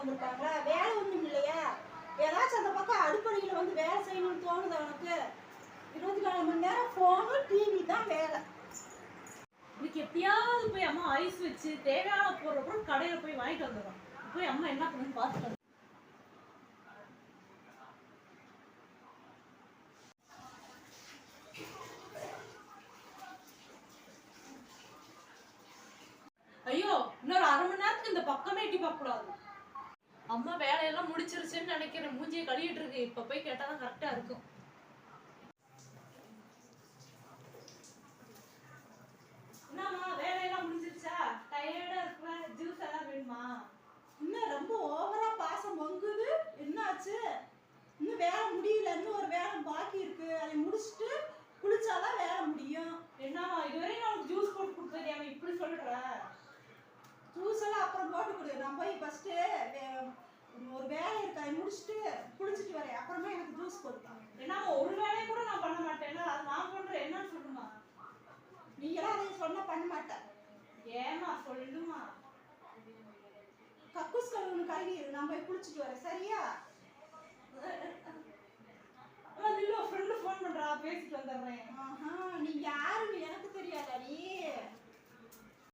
உட்காந்துருக்காங்களா? வேலை ஒன்றும் இல்லையா? ஏதாச்சும் அந்த பக்கம் அடுப்படியில் வந்து வேலை செய்யணும்னு தோணுது அவனுக்கு? 24 மணி நேரம் ஃபோனு டிவி தான் வேலை. இன்னைக்கு எப்படியாவது போய் அம்மா ஐஸ் வச்சு தேவையான பொருள் கடையில் போய் வாங்கிட்டு வந்துடும். போய் அம்மா என்ன பண்ணுன்னு பார்த்துட்டு. ஐயோ, இன்னொரு 1/2 மணி நேரத்துக்கு இந்த பக்கமே எட்டி பார்க்க கூடாது. அம்மா வேலையெல்லாம் முடிச்சிருச்சுன்னு நினைக்கிறேன். மூஞ்சியை கழுவிட்டு இருக்கு. இப்ப போய் கேட்டாதான் கரெக்டா இருக்கும். என்னம்மா வேலையெல்லாம் முடிஞ்சிருச்சா? டயர்டா இருக்குல, ஜூஸ் எல்லாம் வேணுமா? இன்னும் ரொம்ப ஓவரா பாசம் பொங்குது. என்னாச்சு? இன்னும் வேலை முடியல, இன்னும் ஒரு வேலை பாக்கி இருக்கு. அதை முடிச்சுட்டு குளிச்சாதான் வேலை முடியும். என்னம்மா இதுவரையும் நான் ஜூஸ் போட்டு கொடுத்தேன், இப்படி சொல்ற? ஜூஸ் எல்லாம் அப்புறம் போட்டு கொடு. நான் போய் ஃபர்ஸ்ட் ஒரு வேலை இருக்கு, அதை முடிச்சுட்டு குளிச்சுட்டு வரேன். அப்புறமா எனக்கு ஜூஸ் கொடுத்தாங்க. என்னம்மா ஒரு வேலையை கூட நான் பண்ண மாட்டேன்னா அது நான் பண்றேன், என்னன்னு சொல்லுமா? நீங்களாம் அதை சொன்ன பண்ண மாட்டேன். ஏமா சொல்லுமா? கக்கூஸ் கழுவுன்னு கழுவி நான் போய் குளிச்சுட்டு வரேன், சரியா? இல்ல ஃப்ரெண்டு ஃபோன் பண்றா, பேசிட்டு வந்துடுறேன். நீ யாருன்னு எனக்கு தெரியாதா? நீ